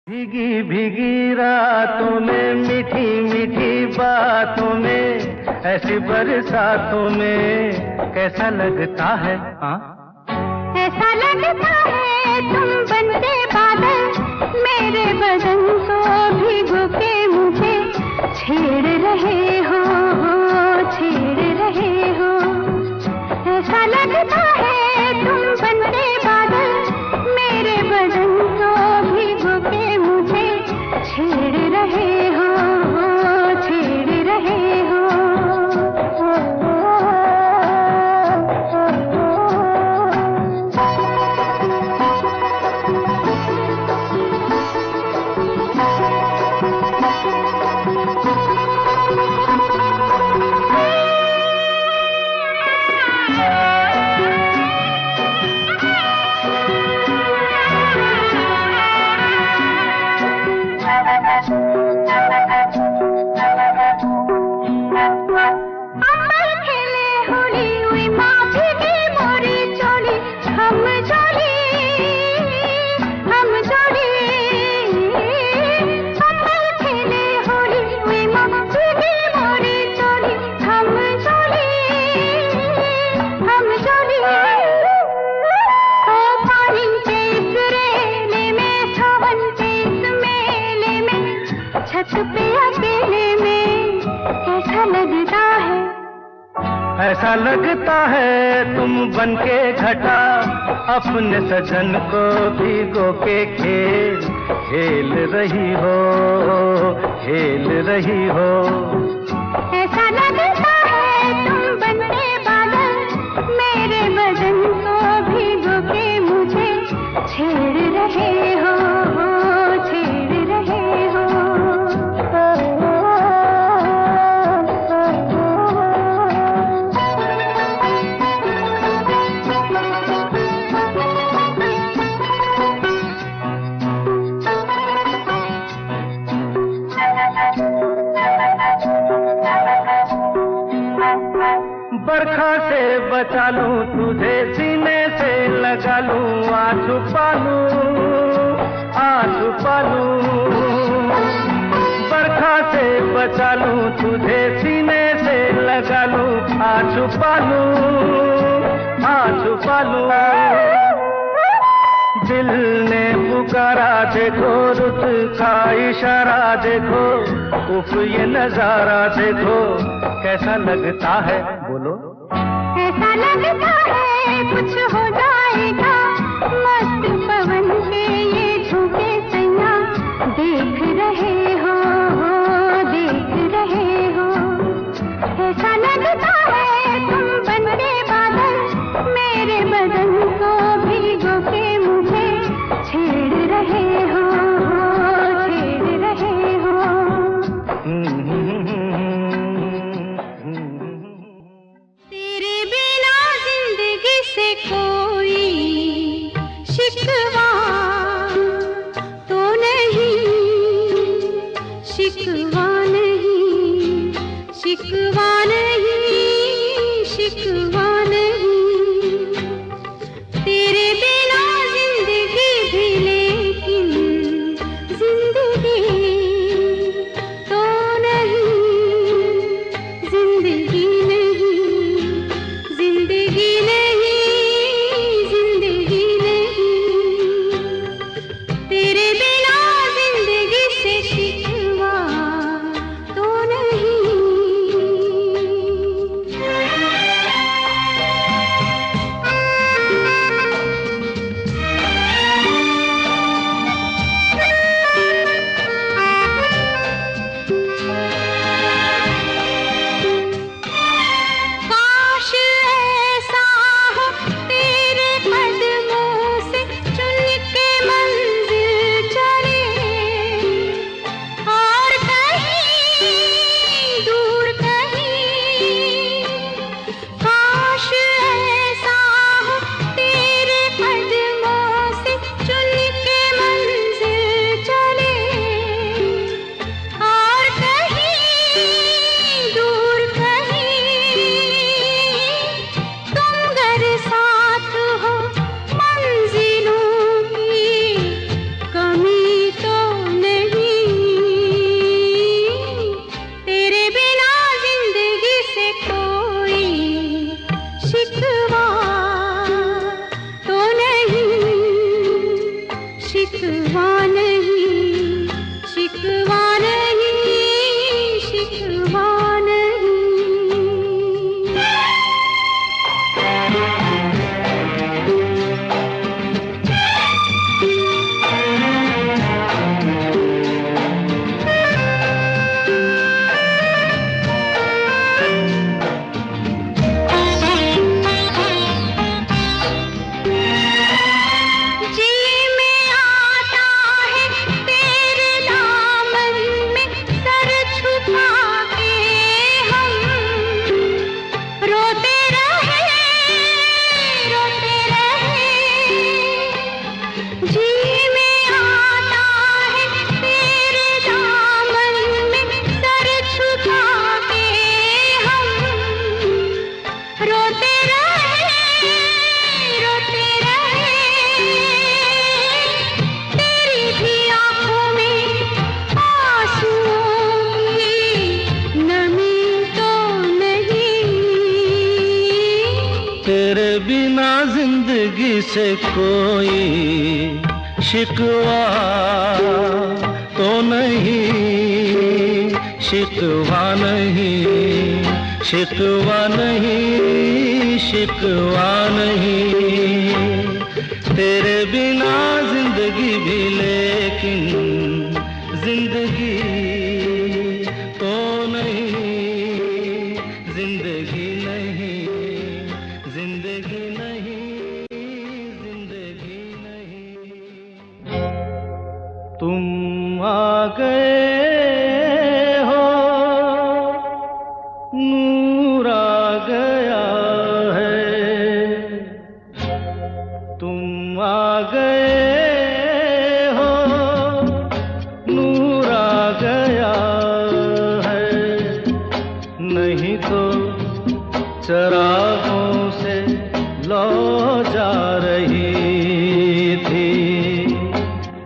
भीगी भीगी रातों में, मीठी मीठी बातों में, ऐसी बरसातों में कैसा लगता है? हाँ, ऐसा लगता है तुम बनते बादल, मेरे बदन को भिगो के मुझे छेड़ रहे हो, छेड़ रहे हो। ऐसा लगता है तुम बनते बादल, मेरे बदन को भिगो के मुझे छेड़ रहे हो, छेड़ रहे हो। छत पे अकेले में कैसा लगता है? ऐसा लगता है तुम बनके घटा, अपने सजन को भिगो के खेल खेल रही हो, खेल रही हो। ऐसा लगता है तुम बनके बादल, मेरे बदन को भिगो के मुझे छेड़ रहे हो, छेड़ रहे हो। बरखा से बचा लूं तुझे, सीने से लगा लूं, आ छुपा लूं, आ छुपा लूं। बरखा से बचा लूं तुझे, सीने से लगा लूं, आ छुपा लूं, आ छुपा लूं। दिल ने पुकारा देखो, रुत का इशारा देखो, उफ ये नजारा देखो कैसा लगता है? बोलो। ऐसा लगता है कुछ हो जाएगा, मस्त पवन के ये झोंके सैया देख रहे हो, देख रहे हो। ऐसा लगता है तुम बनके बादल, मेरे बदन को भिगो के मुझे छेड़ रहे हो, छेड़ रहे हो। तेरे बिना जिंदगी से कोई जिंदगी से कोई शिकवा तो नहीं, शिकवा नहीं, शिकवा नहीं, शिकवा नहीं। तेरे बिना जिंदगी भी लेकिन जिंदगी तो नहीं, जिंदगी नहीं, जिंदगी नहीं, जिंदगी नहीं। तुम आ गए हो, नूर आ गया है। तुम आ गए हो, नूर आ गया है। नहीं तो चरागों से लौ जा रही थी।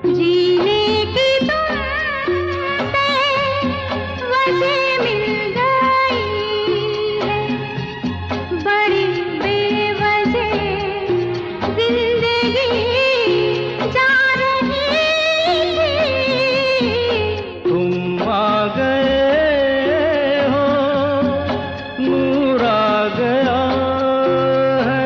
जीने की तुमसे वजह मिल गई है, बड़ी बेवजह जिंदगी जा रही थी। तुम आ गए हो, नूर आ गया है।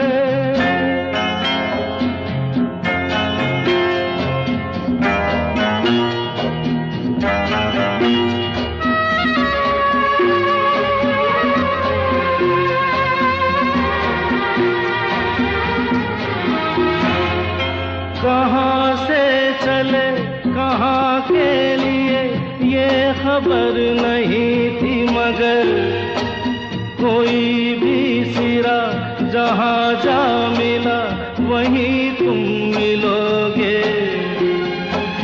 कहाँ से चले कहाँ के लिए ये खबर नहीं थी, मगर कोई भी सिरा जहाँ जा मिला वहीं तुम मिलोगे।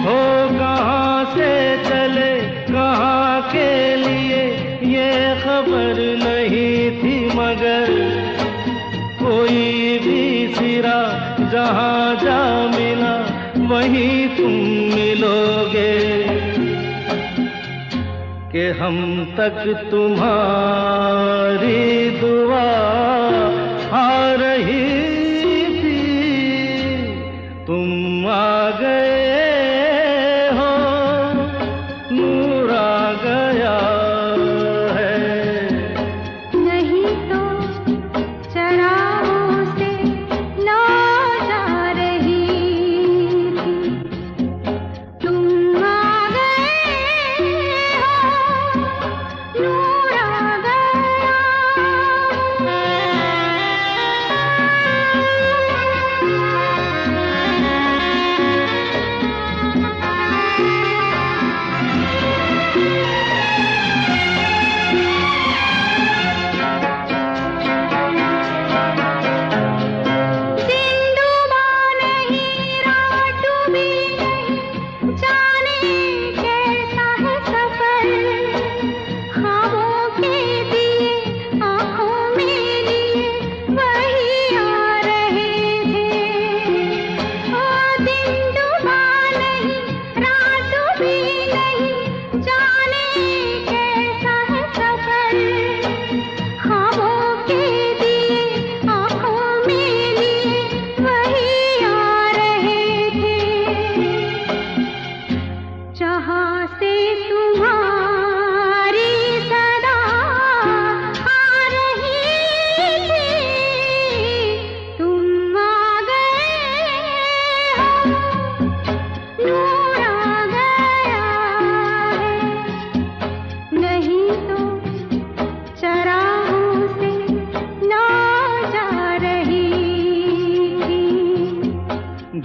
हो कहाँ से चले कहाँ के लिए ये खबर नहीं थी, मगर कोई भी सिरा जहाँ जा मिला वहीं तुम मिलोगे। कि हम तक तुम्हारी दुआ आ रही थी। तुम आ गए हो, नूर आ गया है। नहीं तो चरागों से लौ जा रही थी। तुम आ गए हो, नूर आ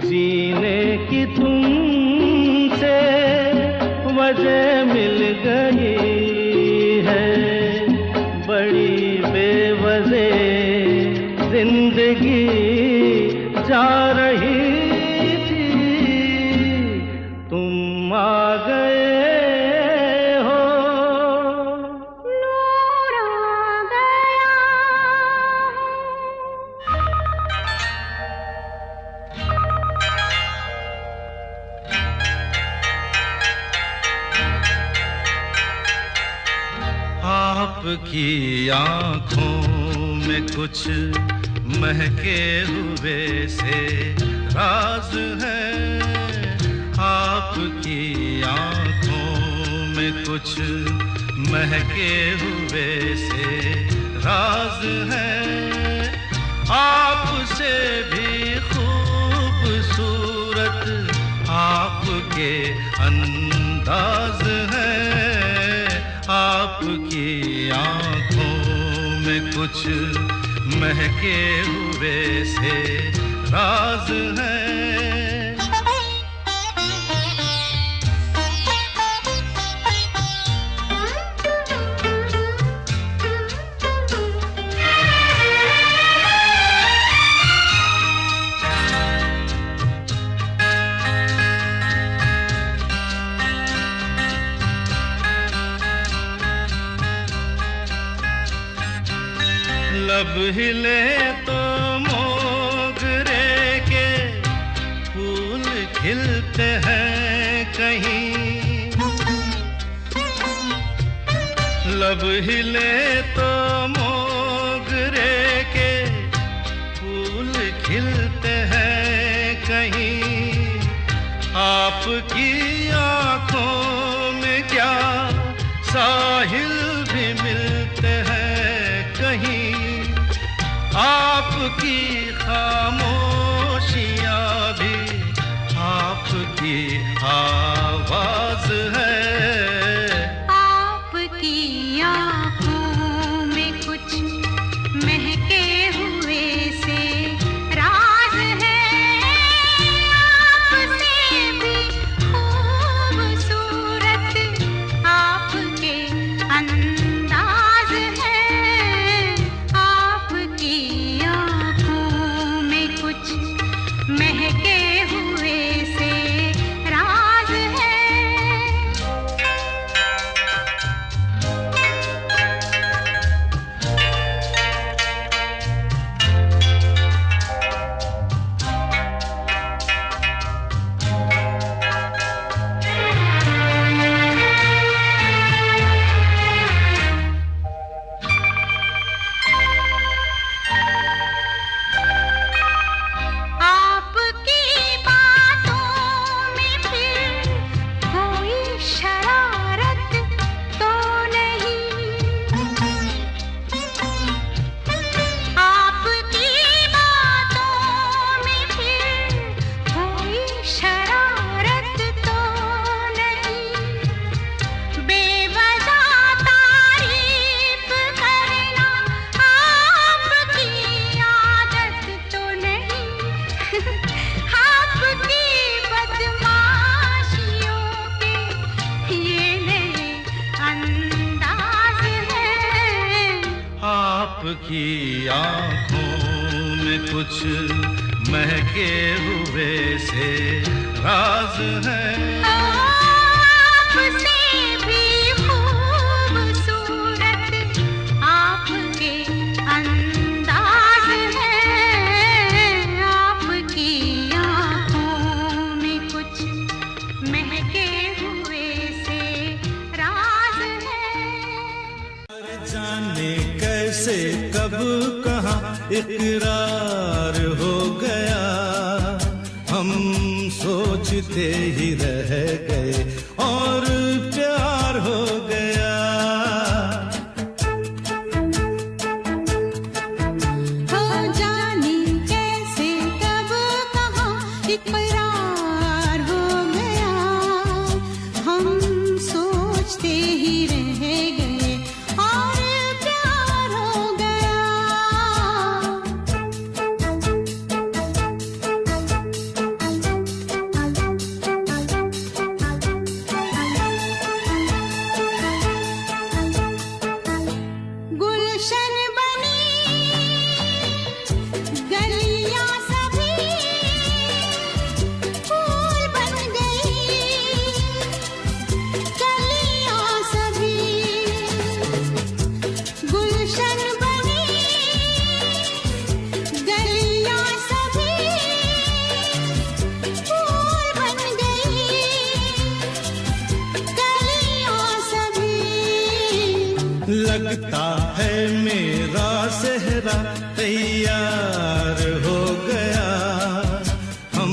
जीने की तुमसे वजह मिल गई है, बड़ी बेवजह जिंदगी जा रही थी। तुम आ गए हो, नूर आ गया। आपकी आंखों में कुछ महके हुए से राज है आपकी आंखों में कुछ महके हुए से राज है आपसे भी खूबसूरत आपके अंदाज है आपकी आंखों में कुछ महके हुए से राज है लब हिले तो मोगरे के फूल खिलते हैं कहीं लब हिले तो मोगरे के फूल खिलते हैं कहीं आपकी आंखों में क्या साहिल भी मिलते हैं कहीं आपकी खामोशियाँ भी आपकी आवाज है आपकी आँखों में कुछ महके हुए से राज है आपसे भी खूबसूरत आपके अंदाज है आपकी आँखों में कुछ महके हुए से राज है आपकी बातों में फिर कोई शरारत तो नहीं आपकी बातों में फिर कोई शरारत तो नहीं बेवजह तारीफ करना आपकी आदत तो नहीं आपकी बदमाशियों के ये नए अंदाज है आपकी आंखों में कुछ महके हुए से राज है आपसे भी खूबसूरत आपके अंदाज है आपकी आँखों में कुछ महके हुए से राज है जाने कैसे कब कहाँ इकरार हो गया हम सोचते ही रह गए और प्यार हो गया हो जाने कैसे कब कहाँ इकरार हो गया हम सोचते ही रह गए और प्यार हो गया गुलशन बनी गलियां सभी फूल बन गई गलियां सभी गुलशन बनी गलियां सभी फूल बन गई गलियां सभी लगता है मेरा सेहरा तैयार हो गया, हम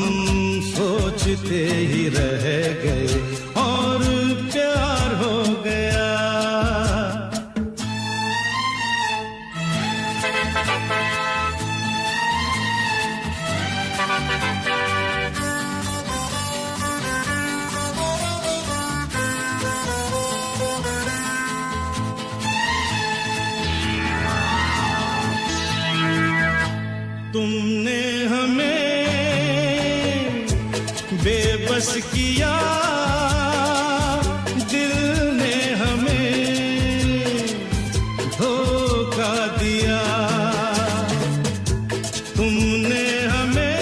सोचते ही रह गए और प्यार हो गया। तुमने हमें बेबस किया, दिल ने हमें धोखा दिया। तुमने हमें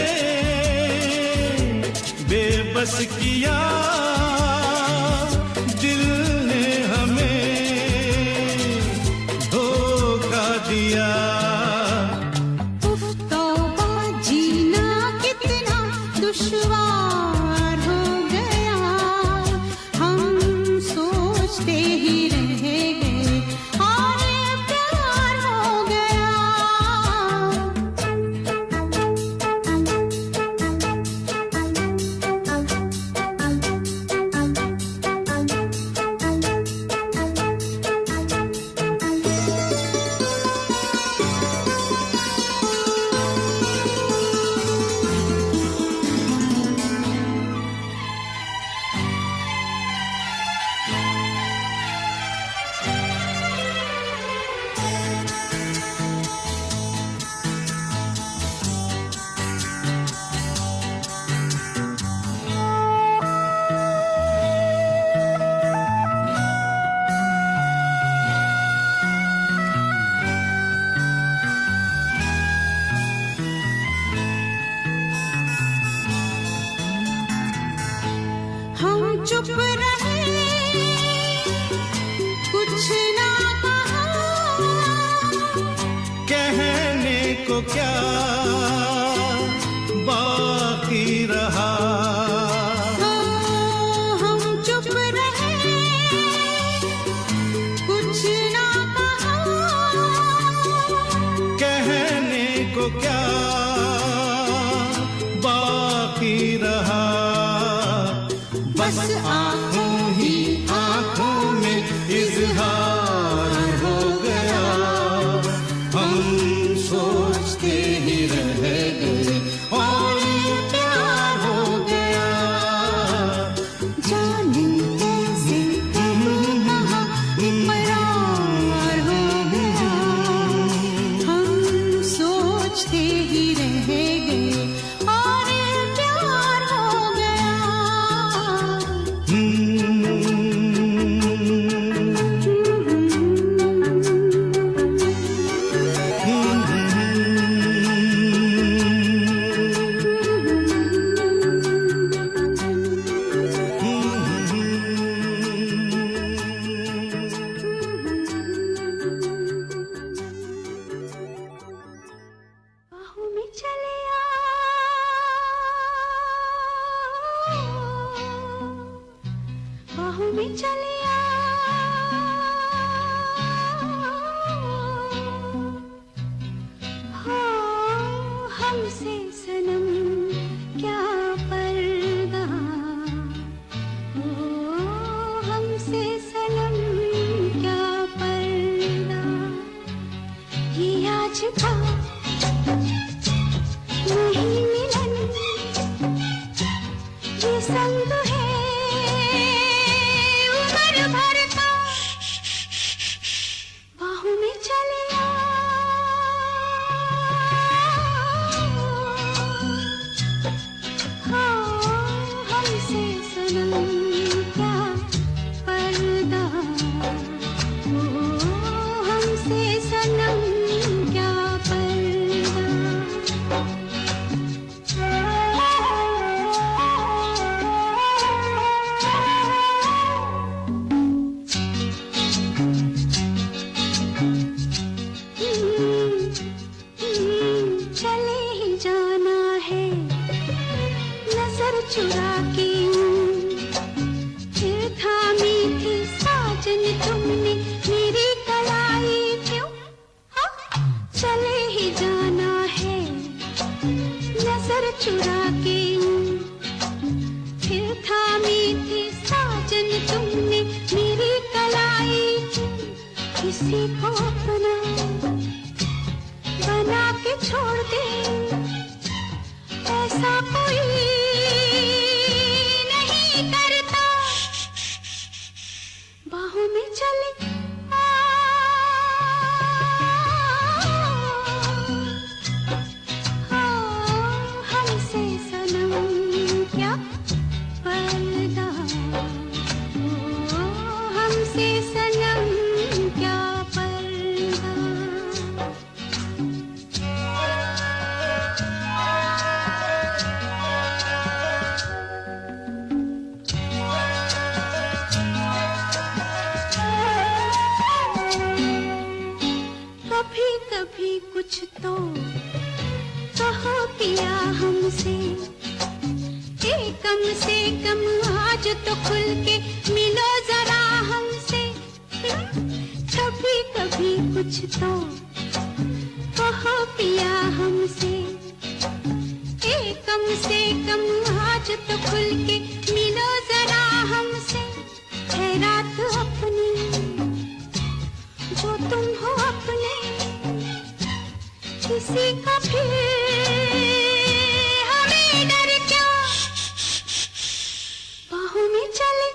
बेबस किया, दिल ने हमें धोखा दिया। दुश्वार हो गया, हम सोचते ही रह गए और प्यार हो गया। हम चुप रहे, कुछ ना कहा, कहने को क्या बाकी रहा। हम चुप रहे, कुछ ना कहा, कहने को क्या बाकी रहा। बस आँखों ही आँखों में इजहार हो गया, हम सोचते ही रह गए और प्यार हो गया। जाने कैसे कहाँ इकरार हो गया, हम सोचते ही रह गए और प्यार हो गया। बाहों में चले बाहों में चले हो हमसे सनम क्या पर्दा, हो हमसे सनम क्या पर्दा। ये आज का नहीं मिलन, ये संग है उम्र हमसे सनम क्या पर्दा। कभी कभी कुछ तो कहो पिया हमसे, कम से कम आज तो खुल के मिलो जरा हमसे। कभी कभी कुछ तो कहो पिया हमसे, कम से कम आज तो खुल के मिलो जरा हमसे। है रात अपनी जो तुम हो अपने, किसी का फिर हमें डर क्या, बाहों में चले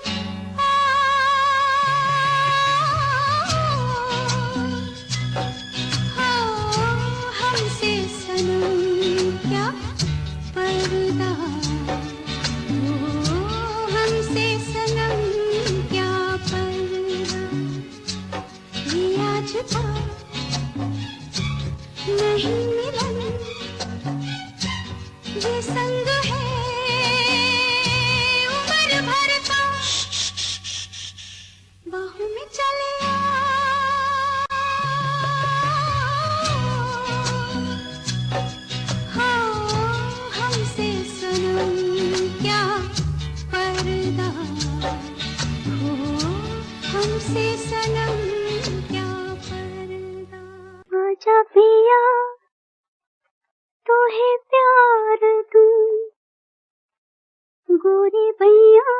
हमसे सनम क्या पर्दा। हमसे सनम क्या पर्दा। ये आज था नहीं मिलन, ये संग है उम्र भर का, बाहों में चले हमसे सनम क्या पर्दा। हमसे सनम क्या पर्दा। आजा पिया तो है प्यार दूं, गोरी भैया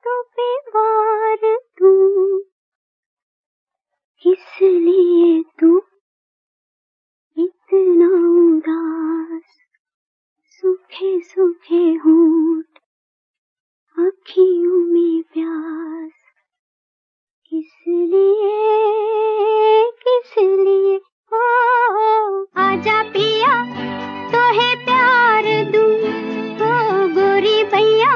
तो पे वार दूं। किस लिए तू इतना उदास, सूखे सूखे होंठ अखियों में प्यास। किस लिए हो आजा पिया तो है प्यार दूं, ओ गोरी भैया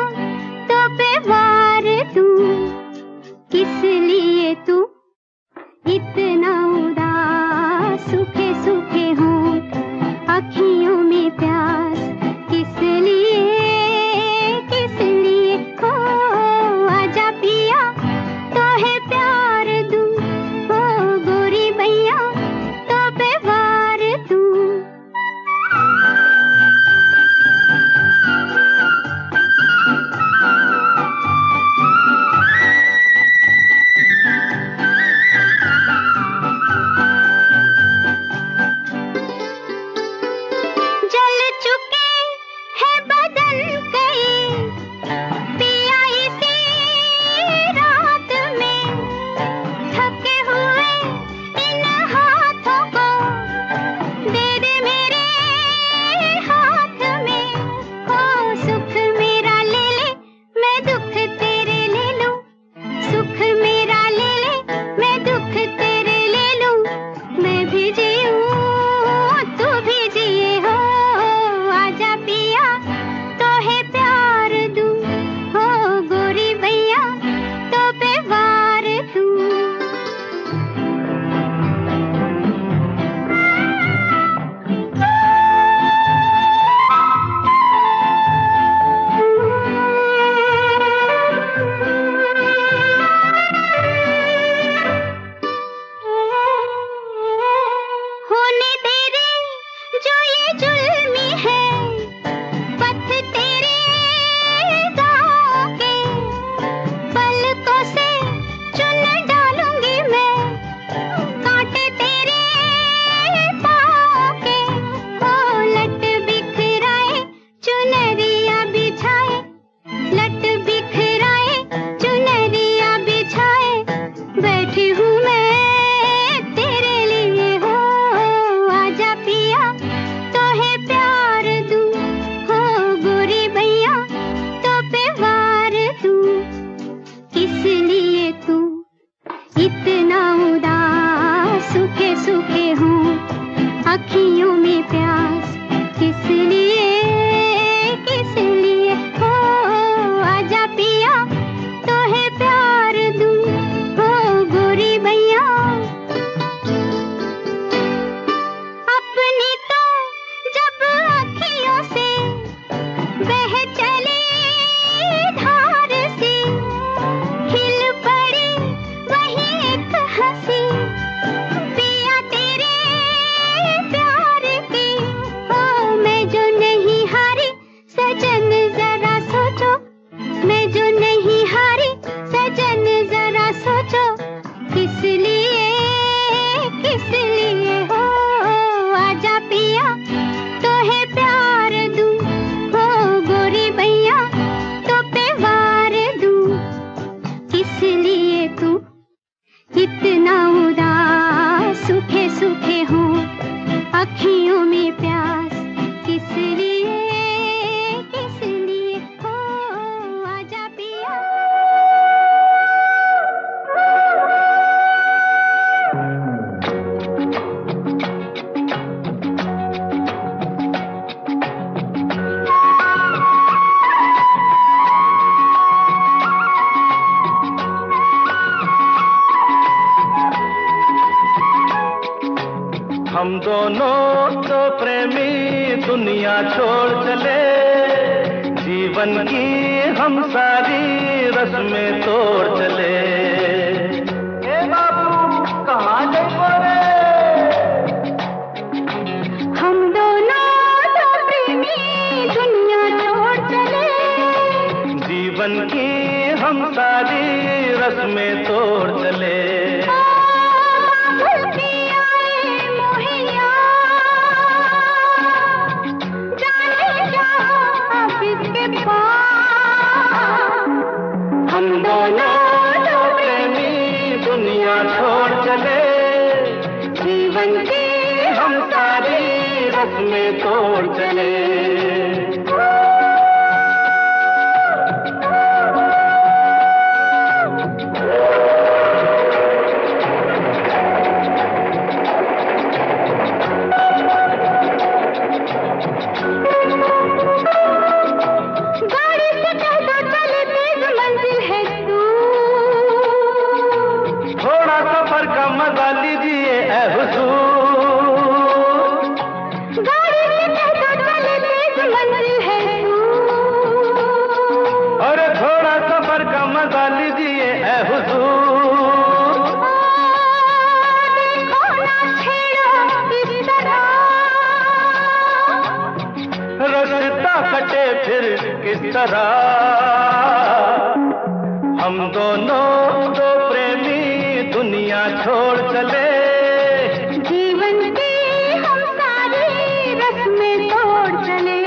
हम दोनों तो प्रेमी दुनिया छोड़ चले, जीवन की हम सारी रस्में तोड़ चले। ए बाबू कहाँ देखो रे, हम दोनों तो प्रेमी दुनिया छोड़ चले, जीवन की हम सारी रस्में तोड़ चले। हम दोनों तो प्रेमी दुनिया छोड़ चले, जीवन की हम सारी रस्में तोड़ चले। हम दोनों तो प्रेमी दुनिया छोड़ चले, जीवन की हम सारी रस्में तोड़ चले।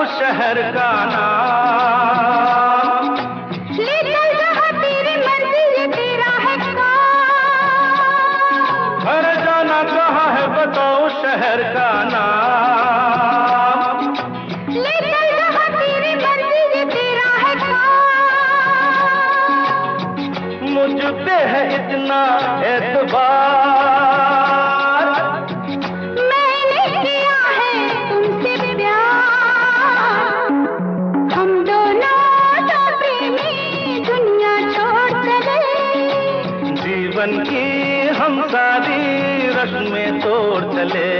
शहर का नाम ले चल जहाँ तेरी मर्जी तेरा है काम। अरे जाना कहाँ है बताओ शहर का नाम, ले चल जहाँ तेरी मर्जी तेरा है काम। मुझ पे है इतना एतबार, जीवन की हम सारी रस्में तोड़ चले।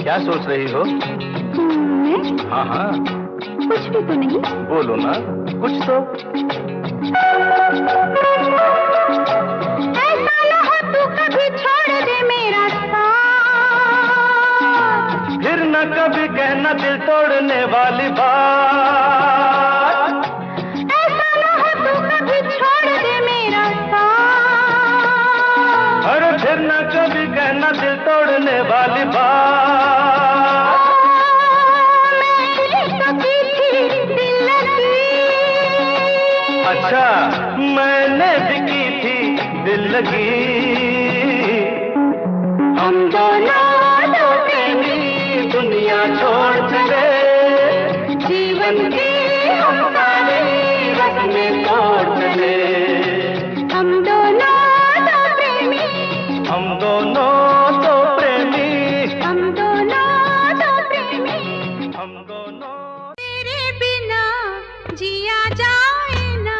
क्या सोच रही हो? हाँ हाँ कुछ भी तो नहीं। बोलो ना कुछ तो। ऐसा ना हो तू कभी छोड़ दे मेरा साथ, फिर न कभी कहना दिल तोड़ने वाली बात। ऐसा ना हो तू कभी छोड़ दे मेरा साथ, अरे फिर न कभी कहना दिल तोड़ने वाली बात। अच्छा मैंने भी की थी दिल लगी, हम दोनों तो प्रेमी दुनिया छोड़ चले, जीवन की हम सारी रस्में तोड़ चले। हम दोनों तो प्रेमी, हम दोनों तो प्रेमी, हम दोनों तो प्रेमी, हम दोनों। तेरे बिना जिया जाए ना,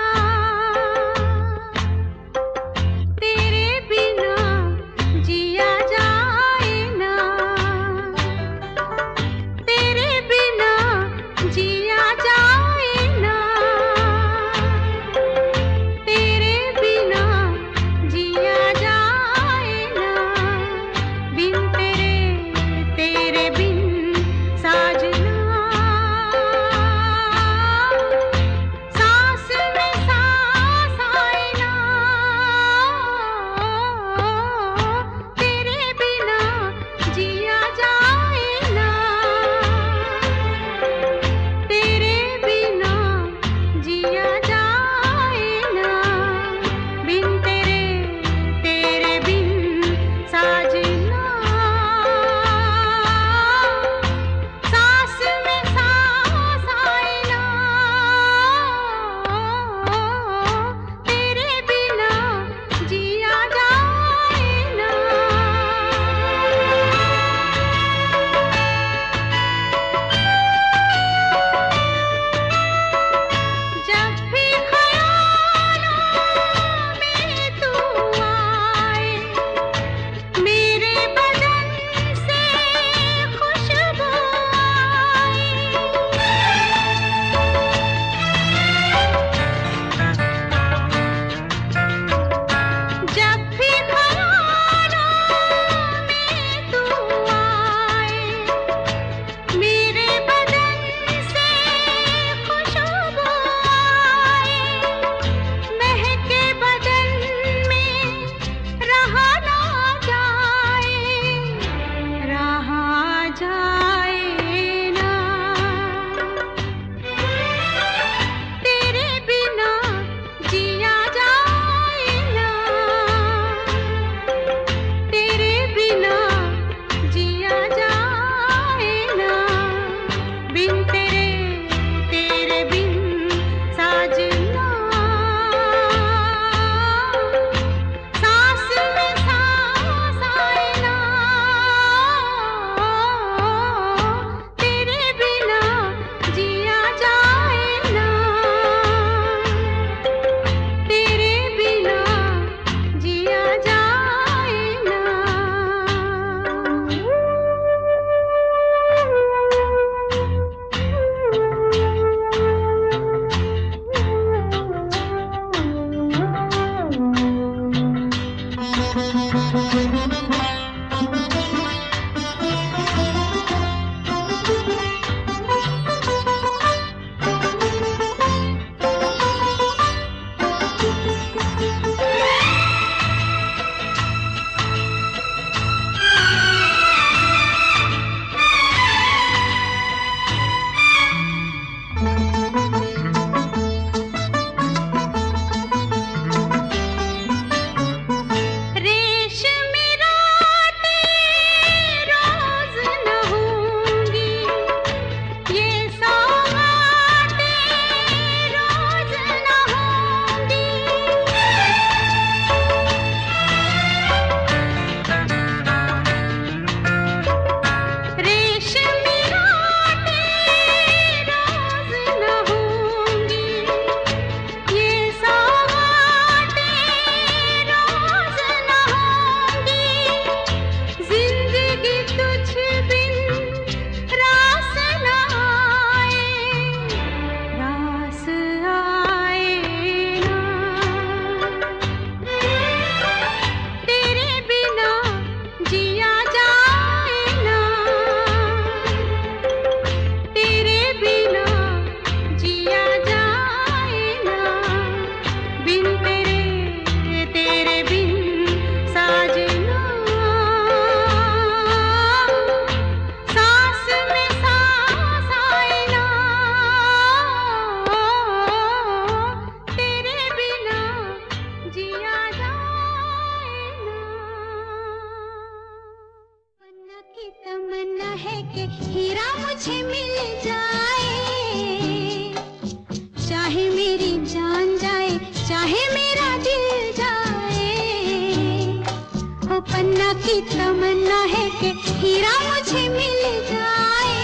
तेरे बिना जिया जाए ना, तेरे बिना जिया जाए कि हीरा मुझे मिल जाए, चाहे मेरी जान जाए, चाहे मेरा दिल जाए। हो पन्ना की तमन्ना है कि हीरा मुझे मिल जाए,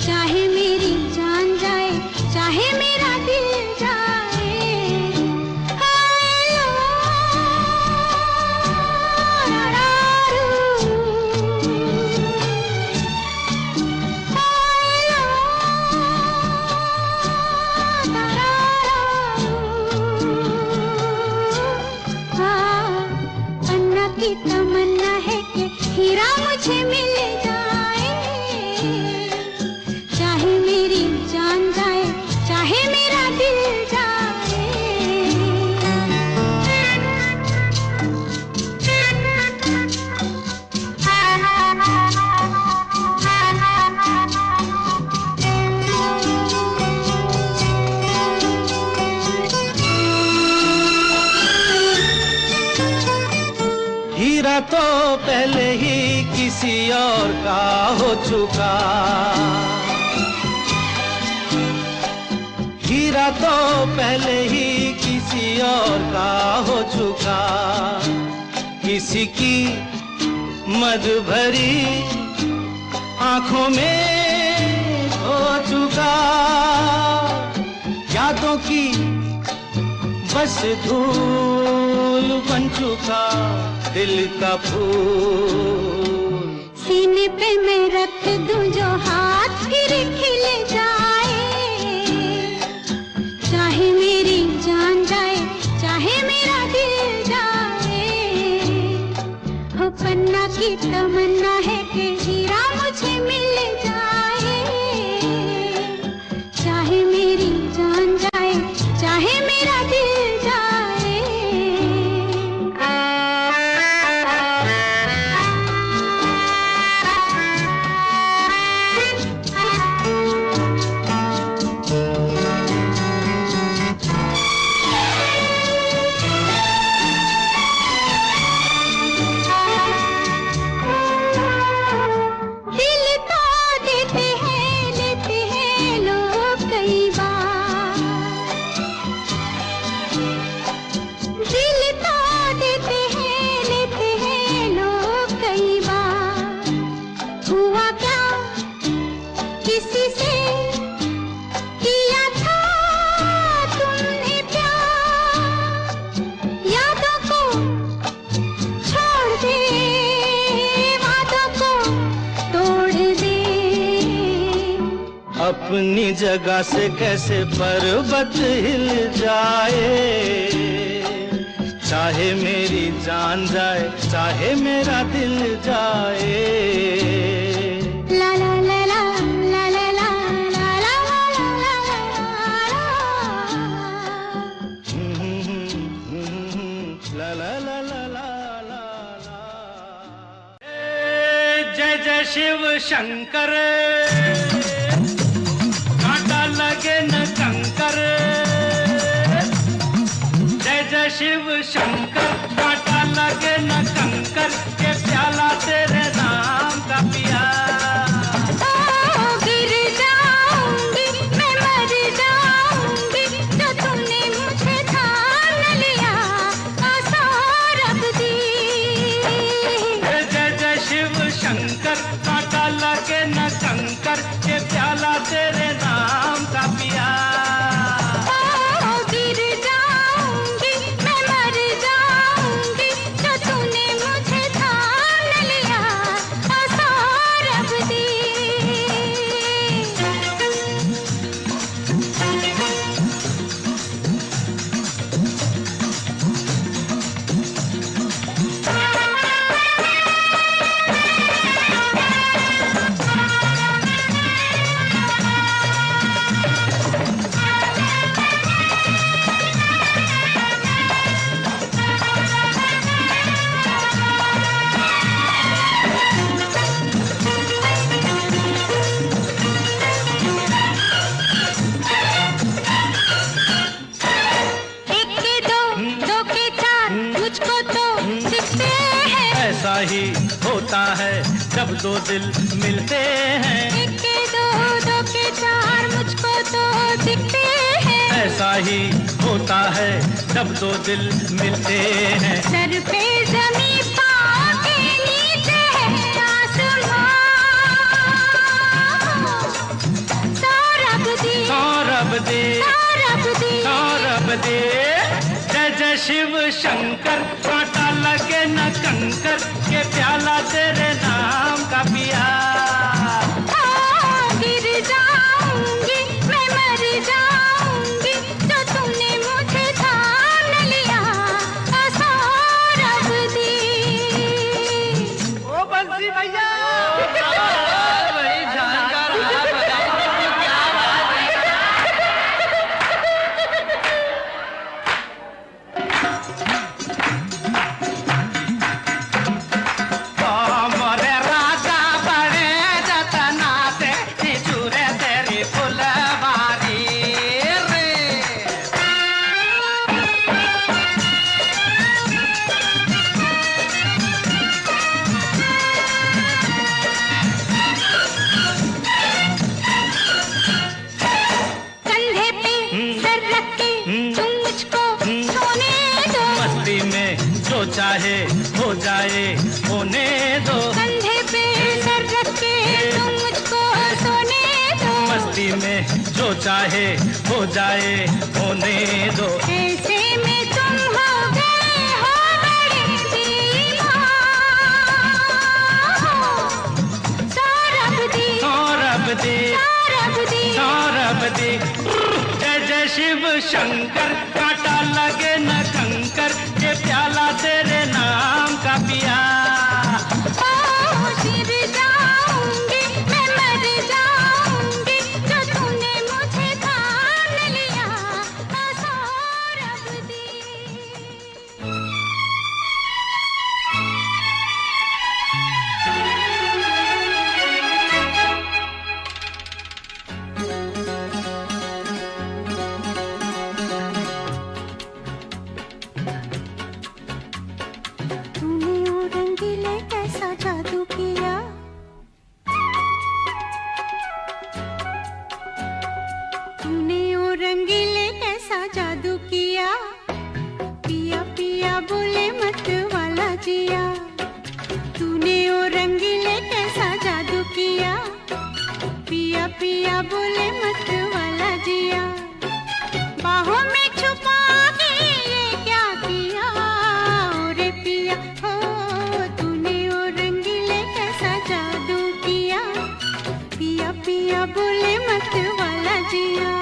चाहे मेरी जान जाए, चाहे मेरा दिल जाए। पन्ना की तमन्ना है कि हीरा मुझे मिल जाए, चाहे मेरी जान जाए, चाहे मेरा दिल जाए। हीरा तो पहले ही किसी और का हो चुका, हीरा तो पहले ही किसी और का हो चुका। किसी की मद भरी आंखों में हो चुका, यादों की बस धूल बन चुका दिल का फूल। सीने पे मैं रख दूं जो हाथ फिर खिल जाए, चाहे मेरी जान जाए, चाहे मेरा दिल जाए। हो पन्ना की तमन्ना है कि हीरा मुझे मिल जाए, चाहे मेरी जान जाए, चाहे मेरा दिल जाए। अपनी जगह से कैसे पर्वत हिल जाए, चाहे मेरी जान जाए, चाहे मेरा दिल जाए। ला ला ला ला ला ला ला ला ला ला ला ला ला ला। जय जय शिव शंकर, कांटा लगे न कंकर। जय जय शिव शंकर, कांटा लगे न कंकर। के प्याला तेरे नाम का पिया। गिर जाऊंगी मैं, मर जाऊंगी जो तूने मुझे थाम लिया। आसार रब दी। जय जय शिव शंकर, कांटा लगे न कंकर। के प्याला तेरे नाम का पिया। गिर जाऊंगी मैं, मर जाऊंगी जो तूने मुझे थाम लिया। आसार रब दी। ऐसा ही होता होता है जब दो दिल मिलते हैं। एक के दो, दो के चार मुझको तो दिखते हैं। ऐसा ही होता है जब दो दिल मिलते हैं। सर पे जमीन पाँव के नीचे है आसमां। सौरभ दे, सौरभ दे, सौरभ दे, सौरभ दे। जय जय शिव शंकर, कांटा लगे न कंकर, के प्याला तेरे नाम का पिया। गिर जाऊंगी मैं, मर जाऊंगी, जो तुमने मुझे थाम लिया। सौरभ दे। ओ बंसी भैया, बड़ी जानकार चाहे हो जाए होने दो। कंधे पे सर रख के तुम मुझको सोने दो। मस्ती में जो चाहे हो जाए होने दो। ऐसे में तुम हो गए हो बड़े दीवाने। सौरभ दे, सौरभ दे, सौरभ दे, सौरभ दे। जय जय शिव शंकर, कांटा लगे न कंकर, के प्याला तेरे नाम का पिया। गिर जाऊंगी मैं, मर जाऊंगी, जो तूने मुझे थाम लिया। सौरभ दे। तूने वो रंगीले कैसा जादू किया। तूने वो रंगीले कैसा जादू किया। पिया पिया बोले मत वाला जिया। तूने वो रंगीले कैसा जादू किया। पिया पिया बोले मत वाला जिया। बाहों में छुपा के ये क्या किया। रे पिया हो, तूने वो रंगीले कैसा जादू किया। पिया पिया बोले मत वाला जिया।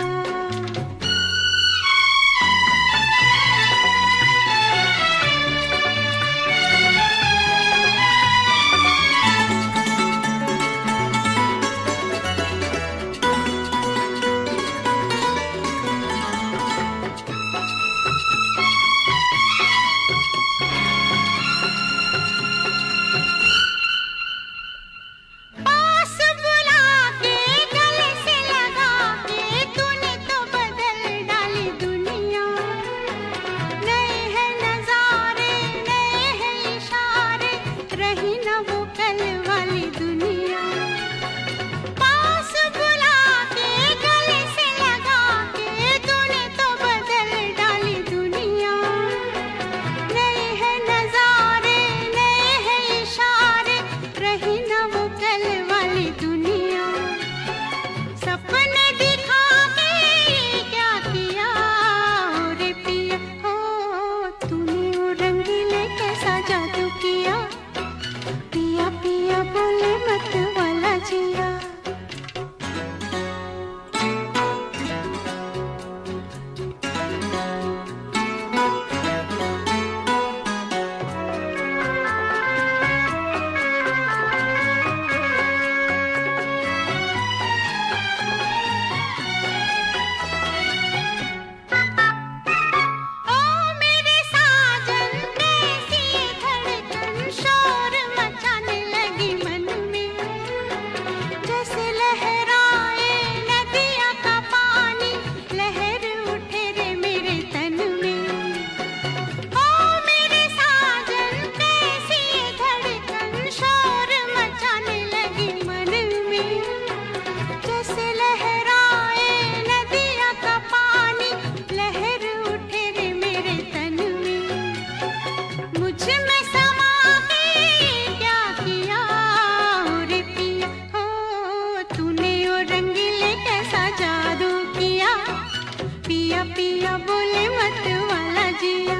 बोले मत वाला जिया,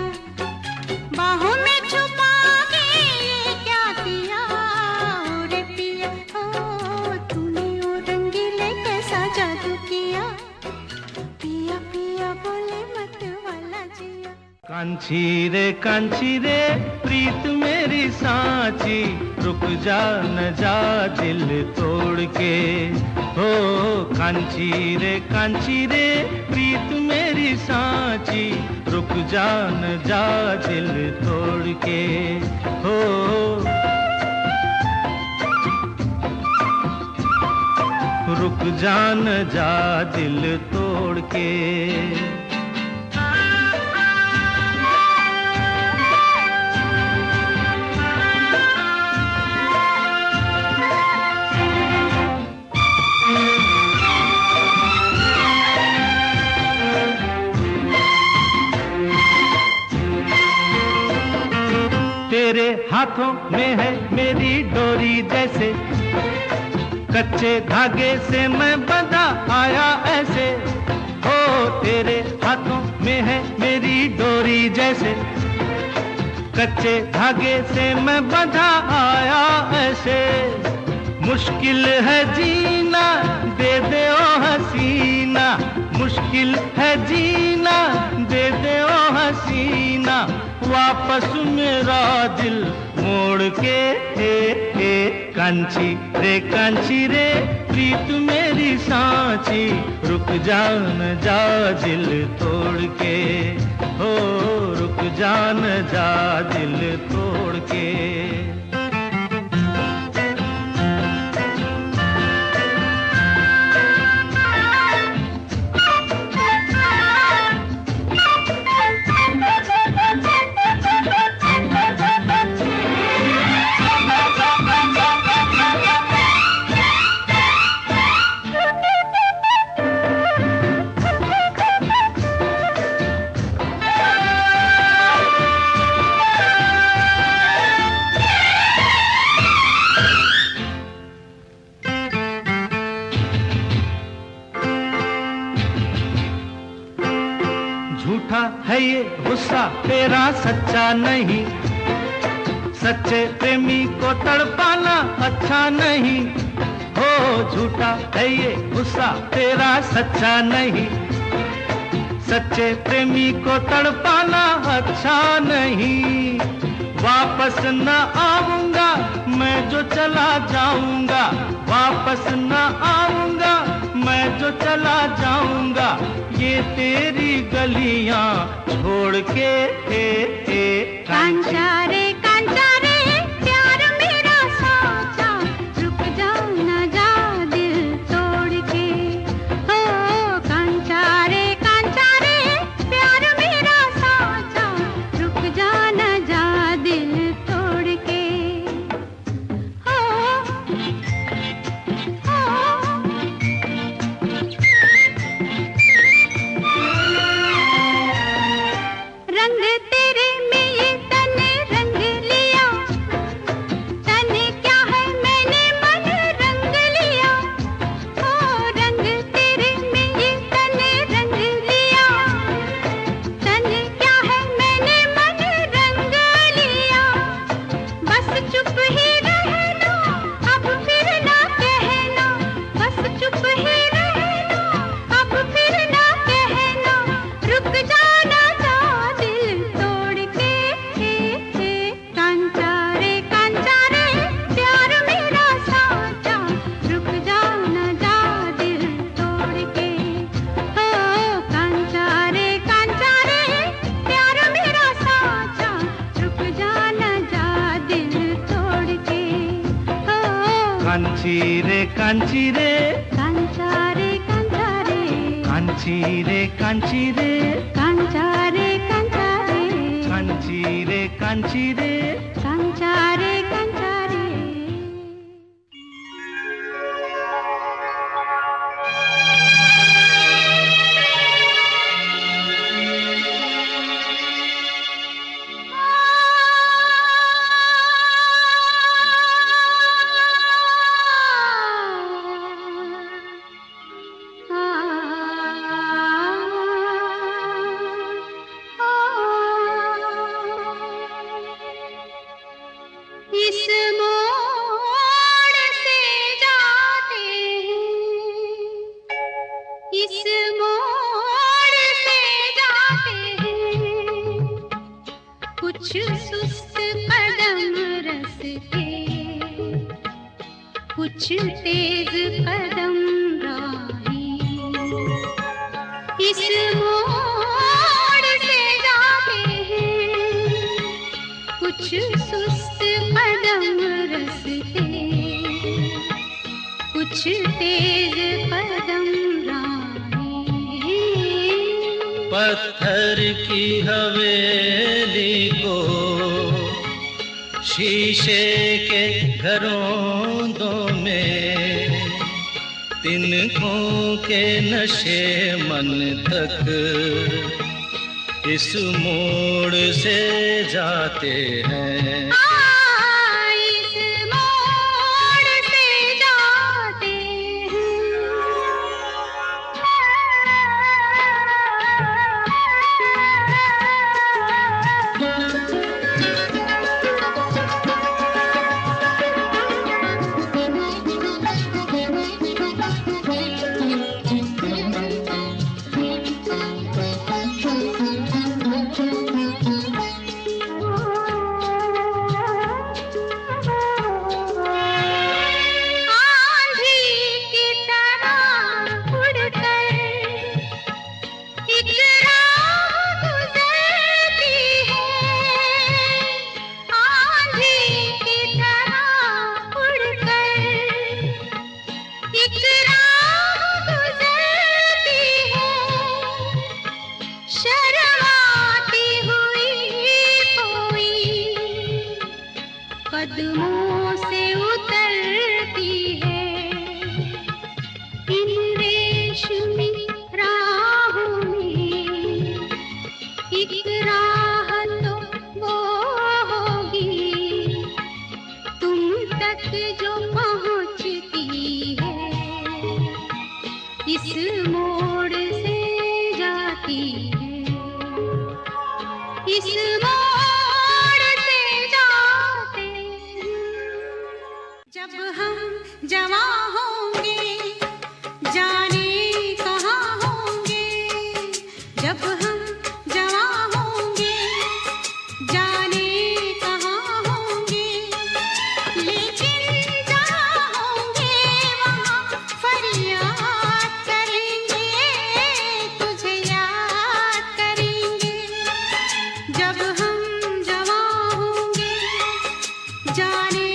बाहों में छुपा के ये क्या किया ओ रे पिया, ओ तूने ओ रंगीले कैसा जादू किया, पिया पिया बोले मत वाला जिया। कांची रे प्रीत मेरी सांची, रुक जा न जा दिल तोड़ के, हो कांची रे प्रीत मेरी सांची, रुक जा न जा दिल तोड़ के, हो रुक जा न जा दिल तोड़ के। तेरे हाथों में है मेरी डोरी जैसे, कच्चे धागे से मैं बंधा आया ऐसे, हो तेरे हाथों में है मेरी डोरी जैसे, कच्चे धागे से मैं बंधा आया ऐसे, मुश्किल है जीना दे दे ओ हसीना, मुश्किल है जीना दे दे ओ हसीना, वापस मेरा दिल मोड़ के, कांची रे प्रीत मेरी सांची, रुक जा न जा दिल तोड़ के, हो रुक जा न जा दिल तोड़ के। झूठा है ये गुस्सा तेरा सच्चा नहीं, सच्चे प्रेमी को तड़पाना अच्छा नहीं, हो झूठा है ये गुस्सा तेरा सच्चा नहीं, सच्चे प्रेमी को तड़पाना अच्छा नहीं, वापस न आऊंगा मैं जो चला जाऊंगा, वापस न आऊंगा मैं जो चला जाऊंगा, ये तेरी गलियां छोड़ के, कांचा रे प्यार मेरा साचा, रुक जा न जा दिल तोड़ के, हो कांचा रे प्यार मेरा साचा, रुक जा न जा दिल तोड़ के, हो रंग तेरे में ये तन रंग लिया, तन क्या है मैंने मन रंग लिया, ओ रंग तेरे में ये तन रंग लिया, तन क्या है मैंने मन रंग लिया, बस चुप ही रहना अब फिर ना कहना, बस चुप ही रहना अब फिर ना कहना, रुक जाना जा दिल तोड़ के, कांचा रे प्यार मेरा साचा, रुक जा न जा दिल तोड़ के, हो कांचा रे प्यार मेरा साचा, रुक जा न जा दिल तोड़ के, हो कांची रे कांचा रे कांची रे कांचा रे कांची रे कांची रे। कांचा रे कुछ तेज कदम राही इस मोड़ से जाते हैं, कुछ सुस्त कदम रस्ते, कुछ तेज कदम राही। पत्थर की हवेली को शीशे के घरों में, तिनकों के नशे मन तक इस मोड़ से जाते हैं। इस मोड़ से जाते कदमों से उतरती है इन रेशमी राहों में, एक राह तो वो होगी तुम तक जो पहुंचती है, इस मोड़ से जाती है, इस मोड़ से जाते हैं। जब हम जवां होंगे जाने कहाँ होंगे, जब हम जवां होंगे जाने कहाँ होंगे, लेकिन जहाँ होंगे वहाँ फरियाद करेंगे, तुझे याद करेंगे। जब हम जवां होंगे जाने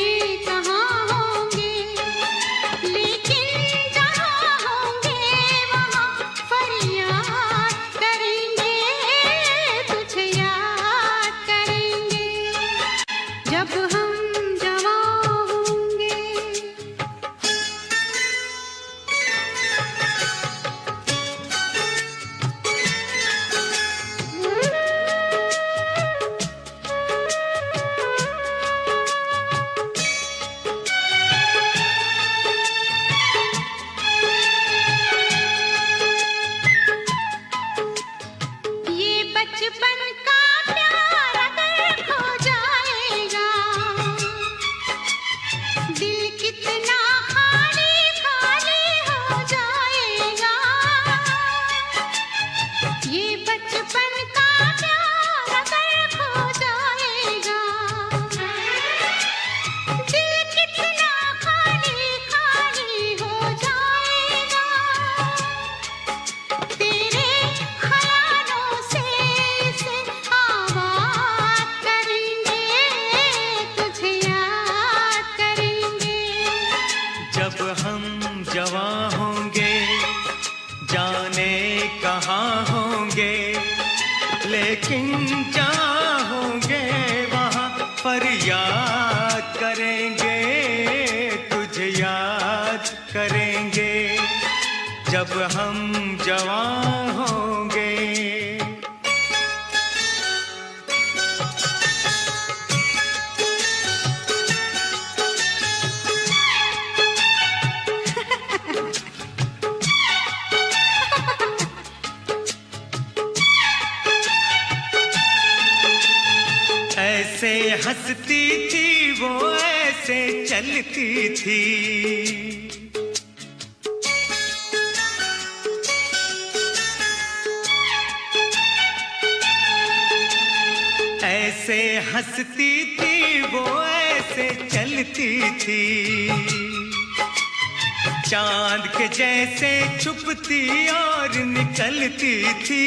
कहाँ होंगे, लेकिन जहाँ होंगे वहाँ फरियाद करेंगे, तुझे याद करेंगे। जब हम जवां होंगे। ये बचपन का प्यार अगर खो जाएगा, दिल कितना खाली खाली हो जाएगा। ये बचपन का प्यार अगर खो जाएगा, दिल कितना खाली खाली हो जाएगा। तेरे ख्यालों से इसे आबाद करेंगे, तुझे याद करेंगे। जब हम जवां होंगे जाने कहाँ होंगे, लेकिन जहाँ होंगे वहाँ फरियाद करेंगे, तुझे याद करेंगे। जब हम जवां होंगे। ऐसे हंसती थी वो, ऐसे चलती थी, ऐसे हंसती थी वो, ऐसे चलती थी। चांद के जैसे छुपती और निकलती थी,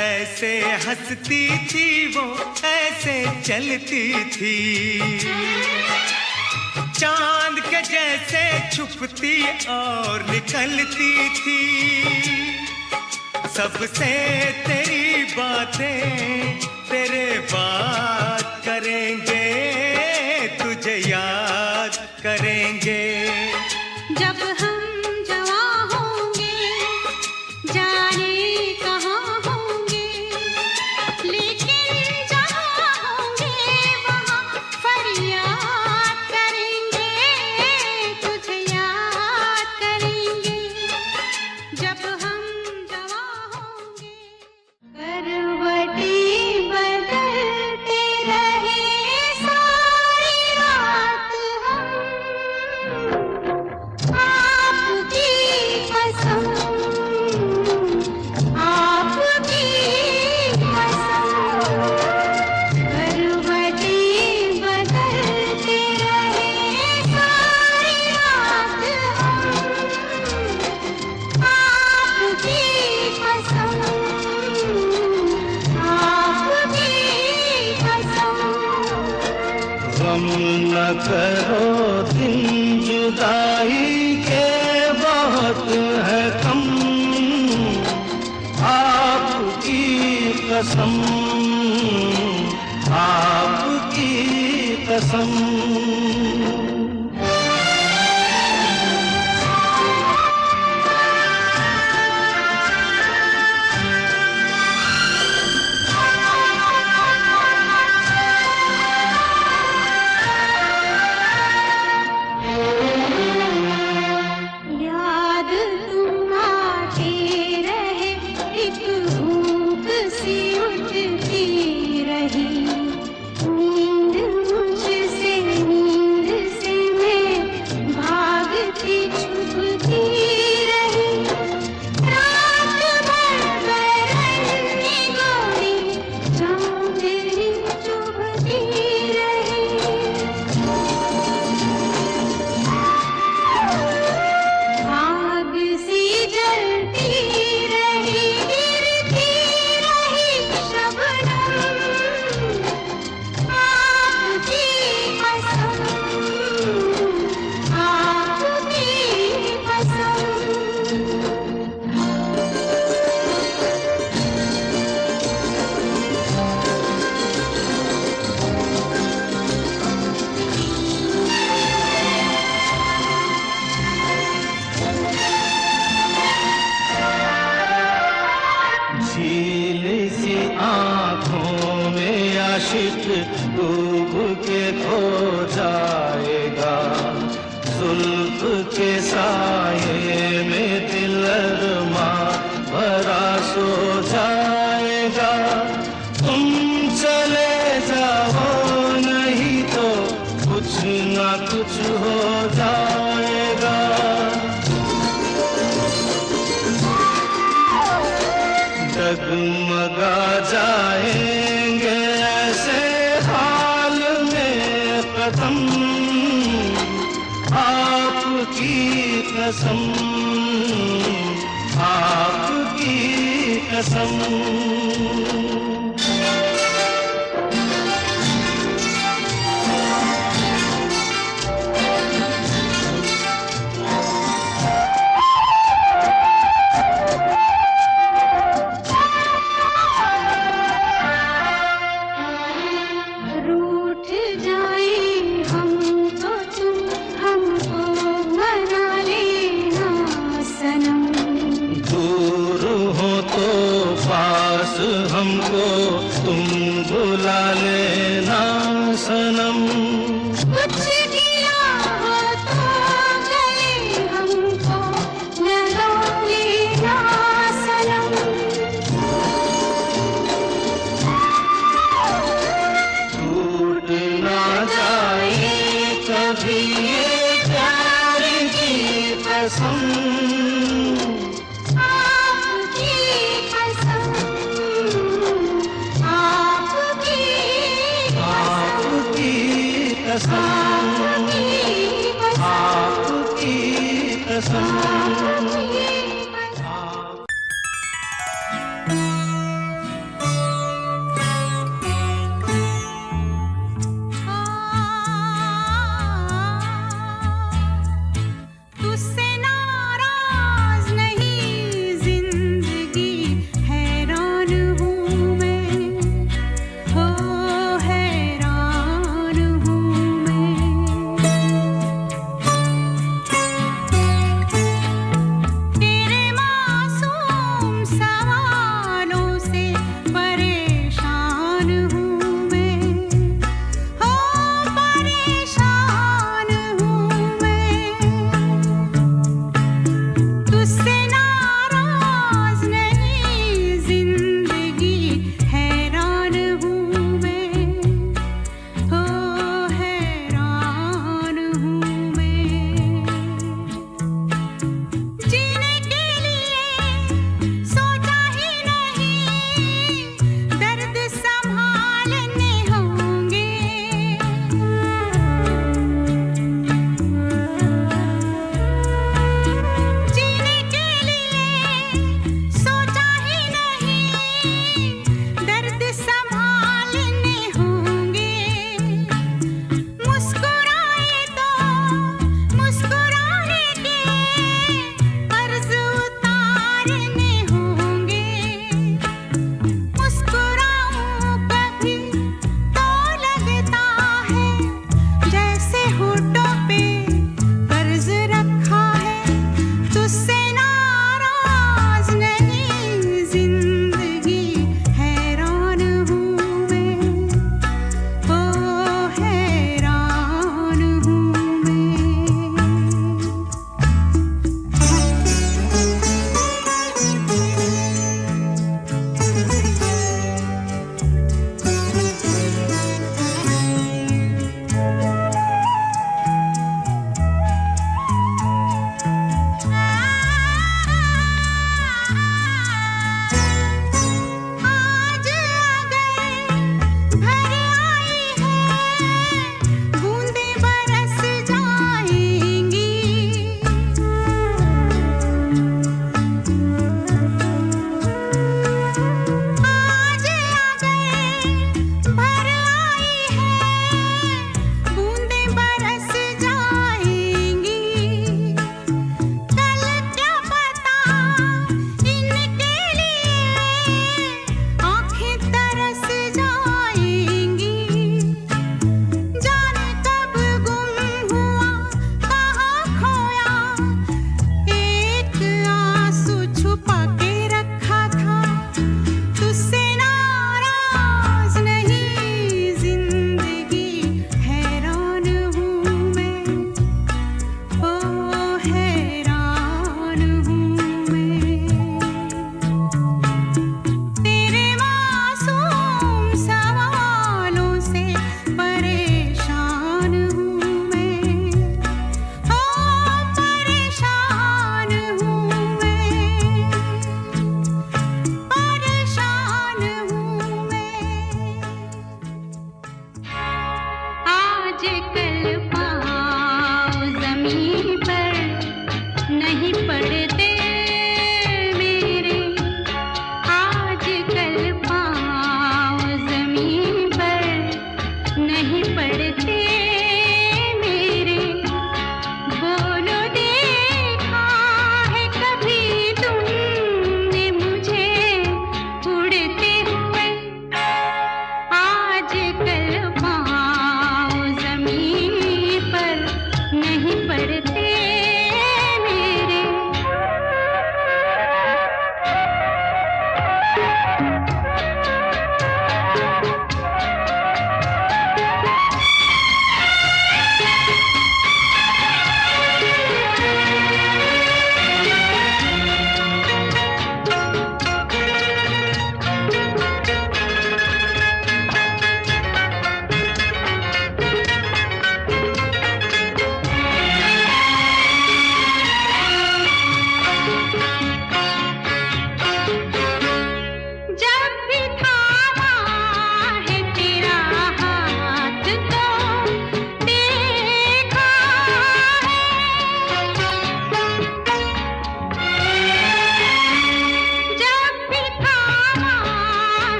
ऐसे हंसती थी वो, ऐसे चलती थी। चांद के जैसे छुपती और निकलती थी, सबसे तेरी बातें तेरे बात करेंगे, तुझे याद करेंगे। जब हम जवां होंगे जाने कहाँ होंगे, लेकिन जहाँ होंगे वहाँ फरियाद करेंगे, तुझे याद करेंगे। जब हम जवां होंगे करवटें बदलते रहे सारी रात हम, आपकी कसम, आपकी कसम। करवटें बदलते रहे सारी रात हम, आपकी कसम, आपकी कसम। गम न करो दिन जुदाई के बहुत है कम, आपकी कसम, आपकी कसम। याद तुम आते रहे, एक भूख सी उठती रही, नींद मुझसे, नींद से मैं भागती छुपती रही। रात भर बरन्नी गोरी चांदनी चुभती रही। आग सी जलती रही, गिरती रही शबनम, आपकी कसम, आपकी कसम। झील सी आँखों में आशिक डूब के खो जाएगा, जुल्फ के साये में दिल अरमा भरा सो जाएगा। तुम चले जाओ नहीं तो कुछ ना कुछ हो जाएगा। डगमगा जाएंगे ऐसे हाल में कदम, आपकी कसम, आपकी कसम। रूठ जाए हम तो तुम हमको मना लेना सनम, दूर हो तो पास हमको तुम बुला लेना सनम। कुछ किया हो तो गले हमको लगा लेना सनम। टूट ना जाए कभी ये प्यार की कसम, आपकी कसम, आपकी आपकी कसम, आपकी कसम।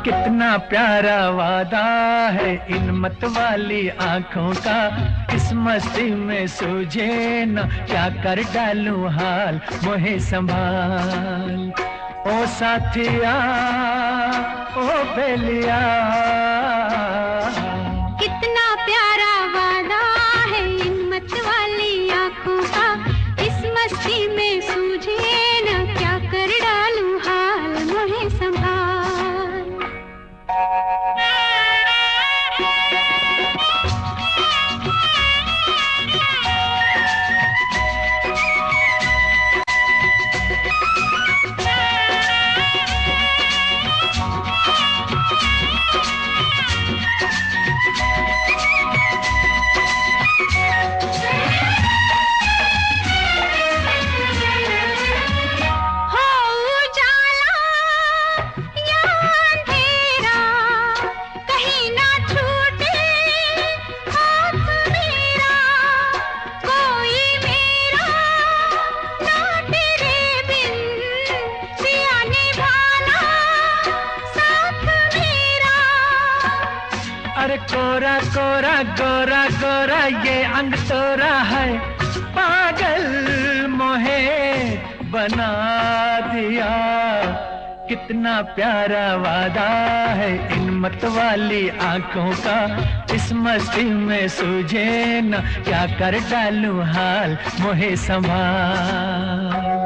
कितना प्यारा वादा है इन मत वाली आंखों का, इस मस्ती में सूझे न क्या कर डालूं हाल, मोहे संभाल ओ साथिया ओ बेलिया। कितना प्यारा वादा है इन मत वाली आंखों का, इस मस्ती में सूझे न क्या कर डालूं हाल, मोहे संभाल। कोरा कोरा गोरा गोरा ये अंग तोरा है, पागल मोहे बना दिया। कितना प्यारा वादा है इन मत वाली आंखों का, इस मस्ती में सूझे न क्या कर डालूं हाल, मोहे संभाल।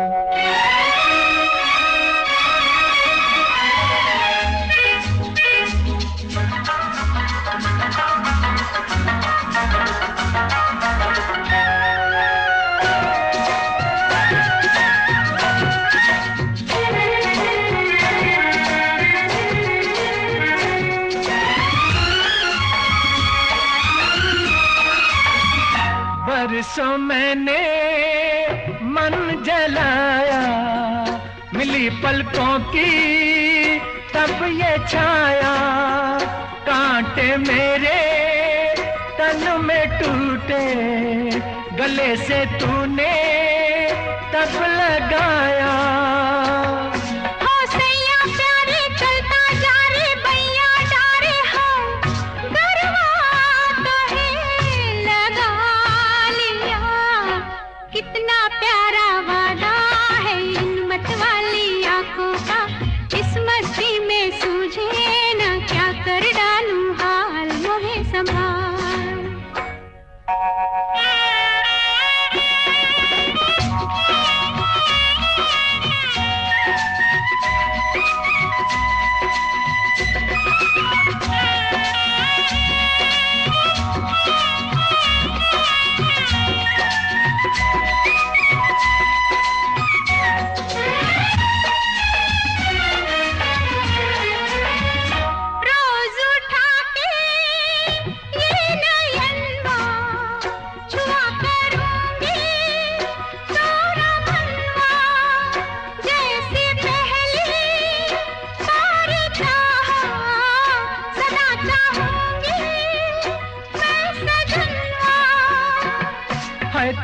बरसों मैंने मन जलाया, मिली पलकों की तब ये छाया, कांटे मेरे तन में टूटे, गले से तूने तब लगाया। कितना प्यारा वादा है इन मत वाली आंखों का, इस मस्ती में सूझे न क्या कर डालूं हाल, मोहे संभाल।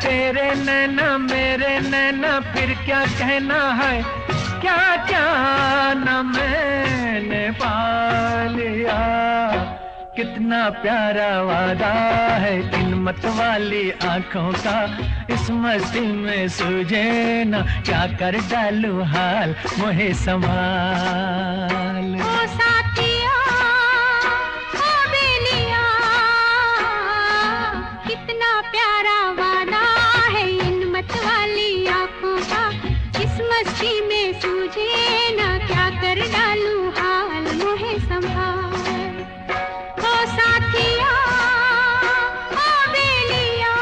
तेरे नैना मेरे नैना फिर क्या कहना है, क्या क्या न मैंने पा लिया। कितना प्यारा वादा है इन मत वाली आंखों का, इस मस्ती में सूझे न क्या कर डालूं हाल, मोहे संभाल। ओ साथिया ओ बेलिया, कितना प्यारा वादा है इन मत वाली आंखों का, इस मस्ती में सूझे न क्या कर डालूं हाल, मोहे संभाल। ओ साथिया ओ बेलिया।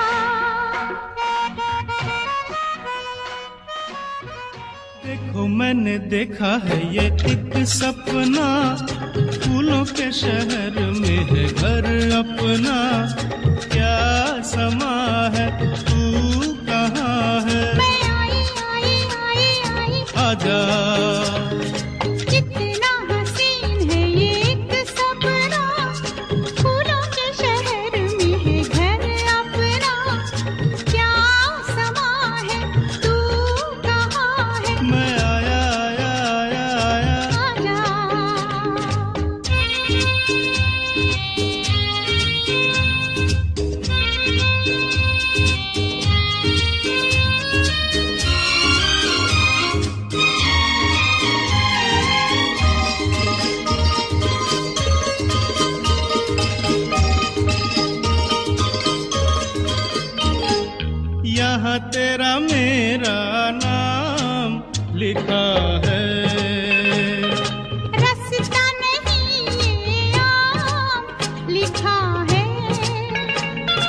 देखो मैंने देखा है ये एक सपना, फूलों के शहर में है घर अपना, क्या समा है तू कहाँ है, मैं आई आई आई आई, आजा। कितना हसीन है ये एक सपना, फूलों के शहर में है घर अपना, क्या समा है तू कहाँ है, मैं आया आया आया आया, आजा। तेरा मेरा नाम लिखा है। रास्ता नहीं ये आम लिखा है।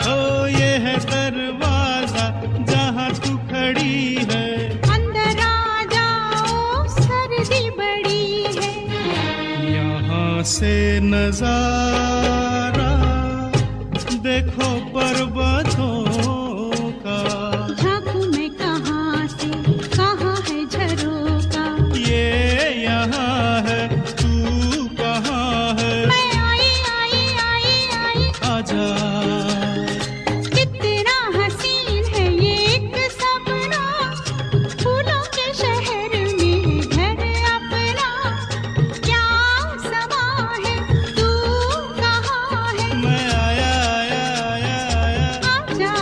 ओ ये है दरवाजा जहाँ तू खड़ी है। अंदर आ जाओ सर्दी बड़ी है। यहाँ से नजारा देखो पर्वतों का। झांकू मैं कहाँ से, कहाँ है झरोका। ये यहाँ है, तू कहाँ है। मैं आई आई आई आई। आजा कितना हसीन है ये एक सपना। फूलों के शहर में घर अपना। क्या समा है, तू कहाँ है। मैं आया आया आया आया। आजा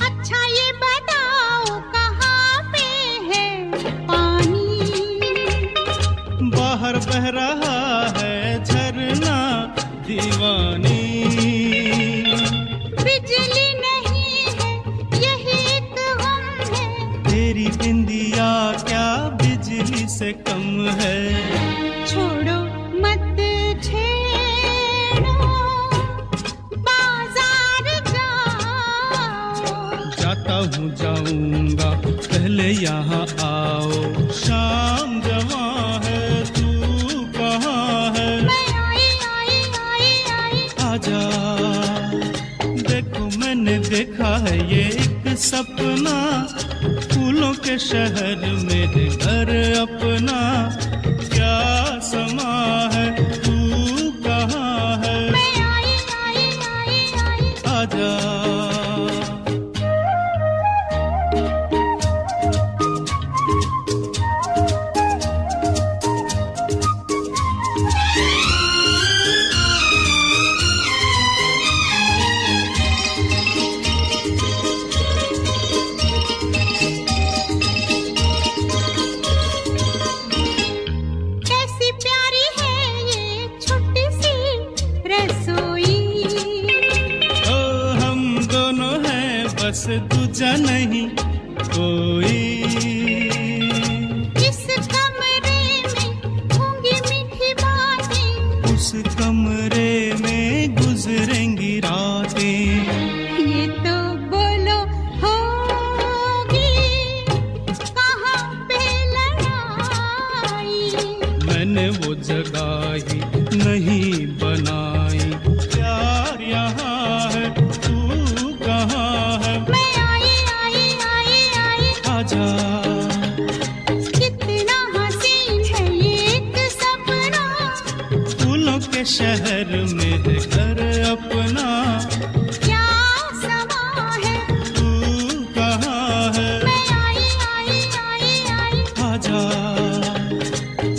अच्छा ये बताओ कहाँ पे है पानी। बाहर बह रहा है झरना दीवानी। बिजली नहीं है यही एक गम है। तेरी बिंदिया क्या बिजली से कम है। छोड़ो मत छेड़ो बाजार जाओ। जाता हूँ जाऊंगा पहले यहाँ आओ। शाम जवां है, तू कहाँ है। मैं आई आई आई आई। आजा देखो मैंने देखा है ये एक सपना। फूलों के शहर में है घर अपना। क्या समा है, तू कहाँ है। मैं आई आई आई आई। आजा कैसी प्यारी है ये छोटी सी रसोई। ओ हम दोनों हैं बस दूजा नहीं कोई। इस कमरे में होंगी मीठी बातें। उस कमरे में गुजरेंगी रातें। ये तो बोलो होगी कहाँ पे लड़ाई। मैंने वो जगह ही नहीं बनाई। प्यार यहाँ है, तू कहाँ है। मैं आई आई आई आई। आजा कितना हसीन है ये एक सपना। फूलों के शहर में है घर अपना। क्या समा है, तू कहाँ है। मैं आई आई आई आई। आजा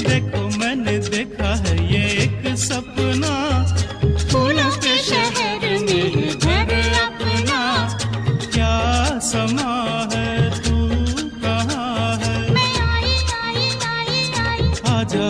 देखो मैंने देखा है ये एक सपना। फूलों के शहर में है घर अपना। क्या समा है, तू कहाँ है। मैं आई आई आई आई। आजा